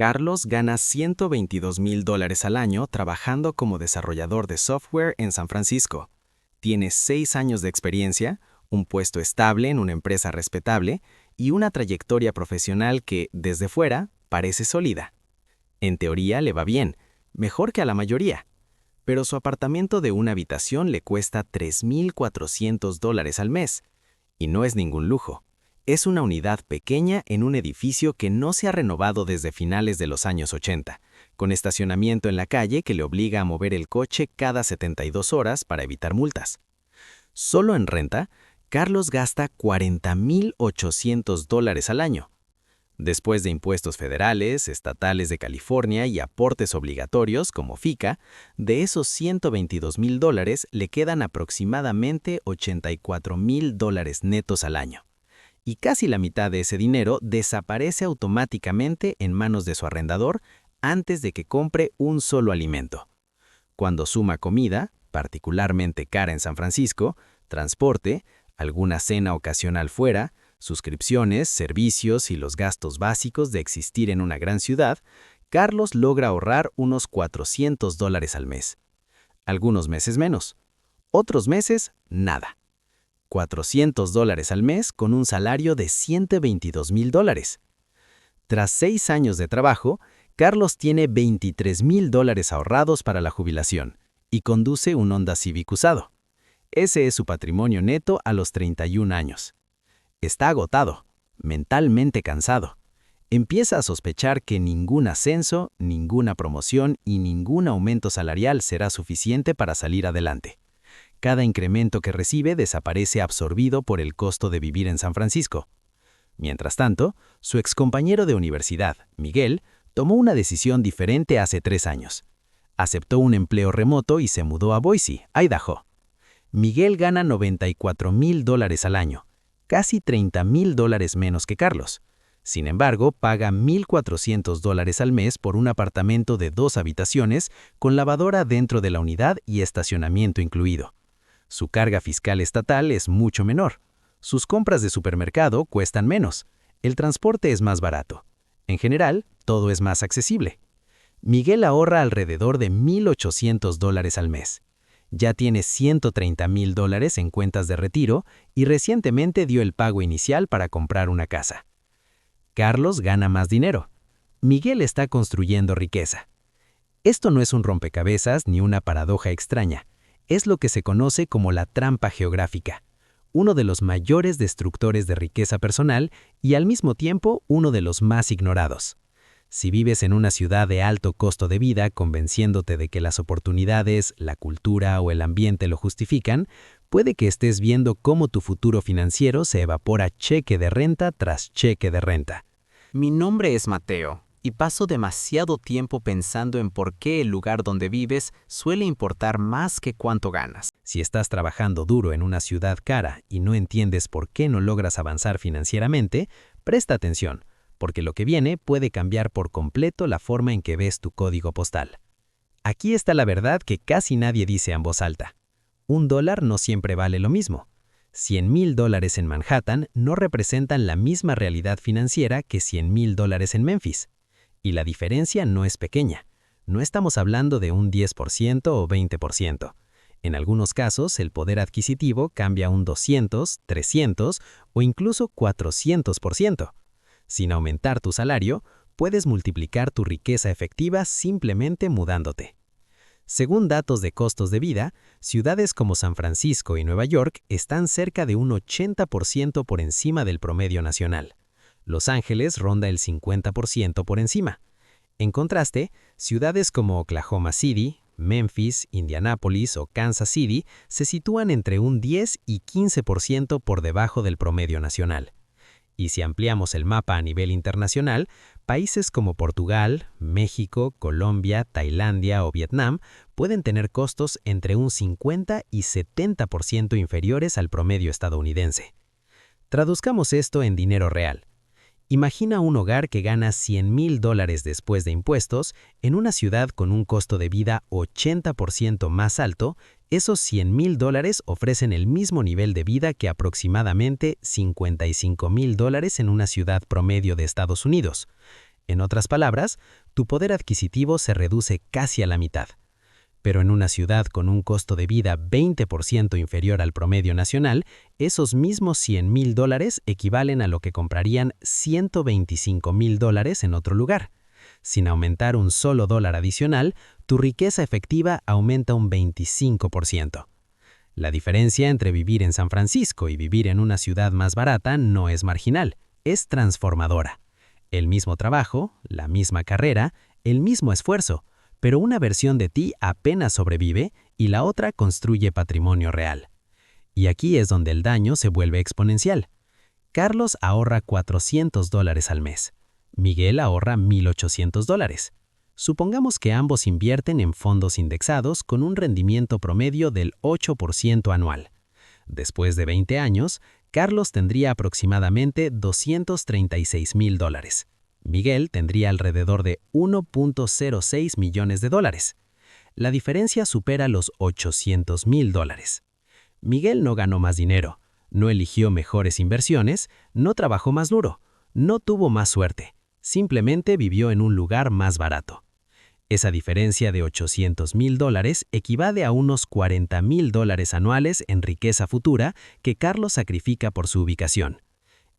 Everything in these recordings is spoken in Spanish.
Carlos gana $122,000 al año trabajando como desarrollador de software en San Francisco. Tiene 6 años de experiencia, un puesto estable en una empresa respetable y una trayectoria profesional que, desde fuera, parece sólida. En teoría le va bien, mejor que a la mayoría, pero su apartamento de una habitación le cuesta $3,400 al mes, y no es ningún lujo. Es una unidad pequeña en un edificio que no se ha renovado desde finales de los años 80, con estacionamiento en la calle que le obliga a mover el coche cada 72 horas para evitar multas. Solo en renta, Carlos gasta $40,800 al año. Después de impuestos federales, estatales de California y aportes obligatorios como FICA, de esos $122,000 le quedan aproximadamente $84,000 netos al año. Y casi la mitad de ese dinero desaparece automáticamente en manos de su arrendador antes de que compre un solo alimento. Cuando suma comida, particularmente cara en San Francisco, transporte, alguna cena ocasional fuera, suscripciones, servicios y los gastos básicos de existir en una gran ciudad, Carlos logra ahorrar unos $400 al mes. Algunos meses menos, otros meses nada. $400 al mes con un salario de $122,000. Tras 6 años de trabajo, Carlos tiene $23,000 ahorrados para la jubilación y conduce un Honda Civic usado. Ese es su patrimonio neto a los 31 años. Está agotado, mentalmente cansado. Empieza a sospechar que ningún ascenso, ninguna promoción y ningún aumento salarial será suficiente para salir adelante. Cada incremento que recibe desaparece absorbido por el costo de vivir en San Francisco. Mientras tanto, su excompañero de universidad, Miguel, tomó una decisión diferente hace 3 años. Aceptó un empleo remoto y se mudó a Boise, Idaho. Miguel gana $94,000 al año, casi $30,000 menos que Carlos. Sin embargo, paga $1,400 al mes por un apartamento de 2 habitaciones con lavadora dentro de la unidad y estacionamiento incluido. Su carga fiscal estatal es mucho menor. Sus compras de supermercado cuestan menos. El transporte es más barato. En general, todo es más accesible. Miguel ahorra alrededor de $1,800 al mes. Ya tiene $130,000 en cuentas de retiro y recientemente dio el pago inicial para comprar una casa. Carlos gana más dinero. Miguel está construyendo riqueza. Esto no es un rompecabezas ni una paradoja extraña. Es lo que se conoce como la trampa geográfica, uno de los mayores destructores de riqueza personal y al mismo tiempo uno de los más ignorados. Si vives en una ciudad de alto costo de vida convenciéndote de que las oportunidades, la cultura o el ambiente lo justifican, puede que estés viendo cómo tu futuro financiero se evapora cheque de renta tras cheque de renta. Mi nombre es Mateo, y paso demasiado tiempo pensando en por qué el lugar donde vives suele importar más que cuánto ganas. Si estás trabajando duro en una ciudad cara y no entiendes por qué no logras avanzar financieramente, presta atención, porque lo que viene puede cambiar por completo la forma en que ves tu código postal. Aquí está la verdad que casi nadie dice en voz alta. $1 no siempre vale lo mismo. $100,000 en Manhattan no representan la misma realidad financiera que $100,000 en Memphis. Y la diferencia no es pequeña. No estamos hablando de un 10% o 20%. En algunos casos, el poder adquisitivo cambia un 200, 300 o incluso 400%. Sin aumentar tu salario, puedes multiplicar tu riqueza efectiva simplemente mudándote. Según datos de costos de vida, ciudades como San Francisco y Nueva York están cerca de un 80% por encima del promedio nacional. Los Ángeles ronda el 50% por encima. En contraste, ciudades como Oklahoma City, Memphis, Indianápolis o Kansas City se sitúan entre un 10 y 15% por debajo del promedio nacional. Y si ampliamos el mapa a nivel internacional, países como Portugal, México, Colombia, Tailandia o Vietnam pueden tener costos entre un 50 y 70% inferiores al promedio estadounidense. Traduzcamos esto en dinero real. Imagina un hogar que gana $100,000 después de impuestos en una ciudad con un costo de vida 80% más alto. Esos $100,000 ofrecen el mismo nivel de vida que aproximadamente $55,000 en una ciudad promedio de Estados Unidos. En otras palabras, tu poder adquisitivo se reduce casi a la mitad. Pero en una ciudad con un costo de vida 20% inferior al promedio nacional, esos mismos $100,000 equivalen a lo que comprarían $125,000 en otro lugar. Sin aumentar un solo dólar adicional, tu riqueza efectiva aumenta un 25%. La diferencia entre vivir en San Francisco y vivir en una ciudad más barata no es marginal, es transformadora. El mismo trabajo, la misma carrera, el mismo esfuerzo, pero una versión de ti apenas sobrevive y la otra construye patrimonio real. Y aquí es donde el daño se vuelve exponencial. Carlos ahorra $400 al mes. Miguel ahorra $1,800. Supongamos que ambos invierten en fondos indexados con un rendimiento promedio del 8% anual. Después de 20 años, Carlos tendría aproximadamente $236,000. Miguel tendría alrededor de $1.06 millones. La diferencia supera los $800,000. Miguel no ganó más dinero, no eligió mejores inversiones, no trabajó más duro, no tuvo más suerte, simplemente vivió en un lugar más barato. Esa diferencia de $800,000 equivale a unos $40,000 anuales en riqueza futura que Carlos sacrifica por su ubicación.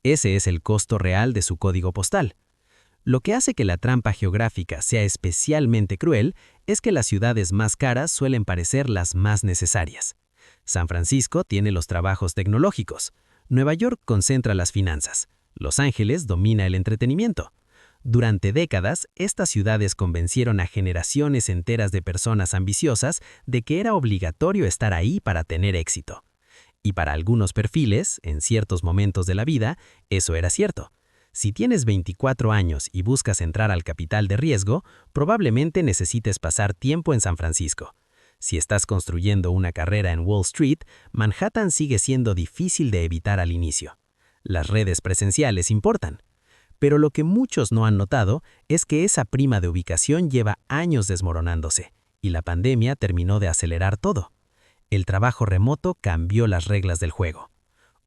Ese es el costo real de su código postal. Lo que hace que la trampa geográfica sea especialmente cruel es que las ciudades más caras suelen parecer las más necesarias. San Francisco tiene los trabajos tecnológicos, Nueva York concentra las finanzas, Los Ángeles domina el entretenimiento. Durante décadas, estas ciudades convencieron a generaciones enteras de personas ambiciosas de que era obligatorio estar ahí para tener éxito. Y para algunos perfiles, en ciertos momentos de la vida, eso era cierto. Si tienes 24 años y buscas entrar al capital de riesgo, probablemente necesites pasar tiempo en San Francisco. Si estás construyendo una carrera en Wall Street, Manhattan sigue siendo difícil de evitar al inicio. Las redes presenciales importan. Pero lo que muchos no han notado es que esa prima de ubicación lleva años desmoronándose, y la pandemia terminó de acelerar todo. El trabajo remoto cambió las reglas del juego.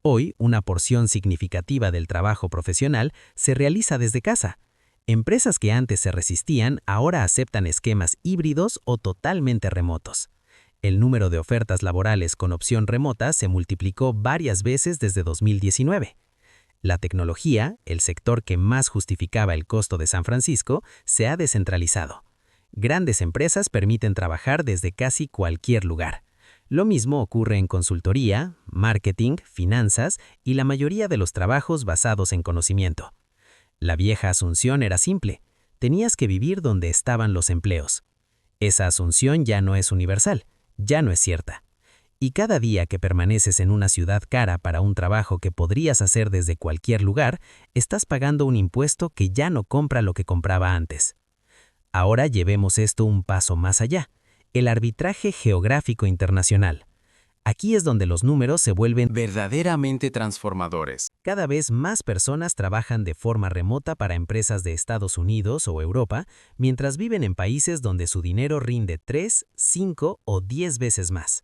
Hoy, una porción significativa del trabajo profesional se realiza desde casa. Empresas que antes se resistían ahora aceptan esquemas híbridos o totalmente remotos. El número de ofertas laborales con opción remota se multiplicó varias veces desde 2019. La tecnología, el sector que más justificaba el costo de San Francisco, se ha descentralizado. Grandes empresas permiten trabajar desde casi cualquier lugar. Lo mismo ocurre en consultoría, marketing, finanzas y la mayoría de los trabajos basados en conocimiento. La vieja asunción era simple: tenías que vivir donde estaban los empleos. Esa asunción ya no es universal, ya no es cierta. Y cada día que permaneces en una ciudad cara para un trabajo que podrías hacer desde cualquier lugar, estás pagando un impuesto que ya no compra lo que compraba antes. Ahora llevemos esto un paso más allá: el arbitraje geográfico internacional. Aquí es donde los números se vuelven verdaderamente transformadores. Cada vez más personas trabajan de forma remota para empresas de Estados Unidos o Europa, mientras viven en países donde su dinero rinde 3, 5 o 10 veces más.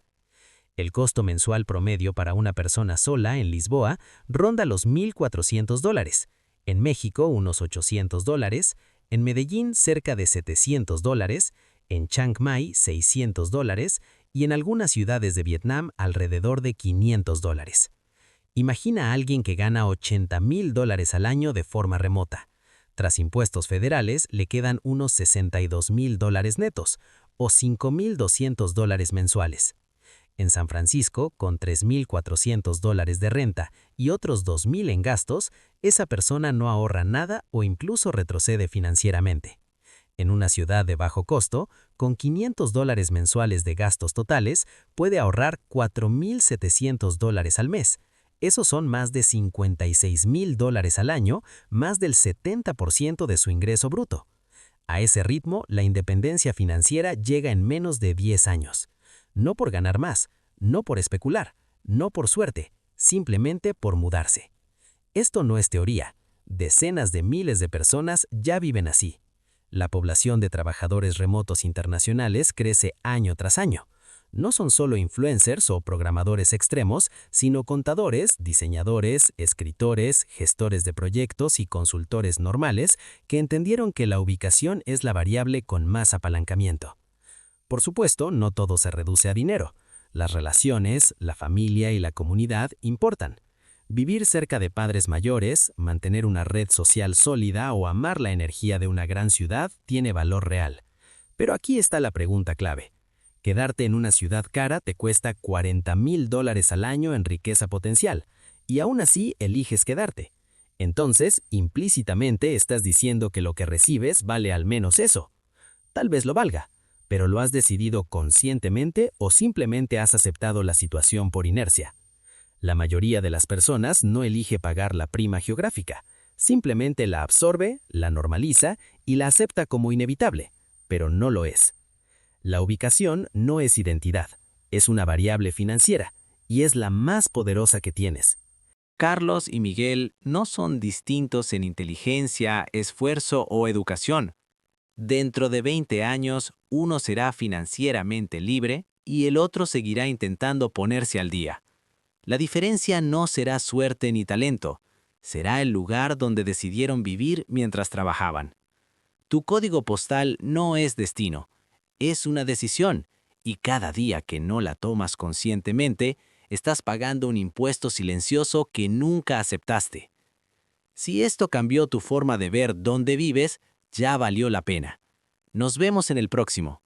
El costo mensual promedio para una persona sola en Lisboa ronda los $1,400, en México unos $800, en Medellín cerca de $700, en Chiang Mai $600 y en algunas ciudades de Vietnam alrededor de $500. Imagina a alguien que gana $80,000 al año de forma remota. Tras impuestos federales le quedan unos $62,000 netos o $5,200 mensuales. En San Francisco, con $3,400 de renta y otros $2,000 en gastos, esa persona no ahorra nada o incluso retrocede financieramente. En una ciudad de bajo costo, con $500 mensuales de gastos totales, puede ahorrar $4,700 al mes. Esos son más de $56,000 al año, más del 70% de su ingreso bruto. A ese ritmo, la independencia financiera llega en menos de 10 años. No por ganar más, no por especular, no por suerte, simplemente por mudarse. Esto no es teoría. Decenas de miles de personas ya viven así. La población de trabajadores remotos internacionales crece año tras año. No son solo influencers o programadores extremos, sino contadores, diseñadores, escritores, gestores de proyectos y consultores normales que entendieron que la ubicación es la variable con más apalancamiento. Por supuesto, no todo se reduce a dinero. Las relaciones, la familia y la comunidad importan. Vivir cerca de padres mayores, mantener una red social sólida o amar la energía de una gran ciudad tiene valor real. Pero aquí está la pregunta clave. Quedarte en una ciudad cara te cuesta $40,000 al año en riqueza potencial, y aún así eliges quedarte. Entonces, implícitamente estás diciendo que lo que recibes vale al menos eso. Tal vez lo valga, pero ¿lo has decidido conscientemente o simplemente has aceptado la situación por inercia? La mayoría de las personas no elige pagar la prima geográfica, simplemente la absorbe, la normaliza y la acepta como inevitable, pero no lo es. La ubicación no es identidad, es una variable financiera, y es la más poderosa que tienes. Carlos y Miguel no son distintos en inteligencia, esfuerzo o educación. Dentro de 20 años, uno será financieramente libre y el otro seguirá intentando ponerse al día. La diferencia no será suerte ni talento, será el lugar donde decidieron vivir mientras trabajaban. Tu código postal no es destino, es una decisión, y cada día que no la tomas conscientemente, estás pagando un impuesto silencioso que nunca aceptaste. Si esto cambió tu forma de ver dónde vives, ya valió la pena. Nos vemos en el próximo.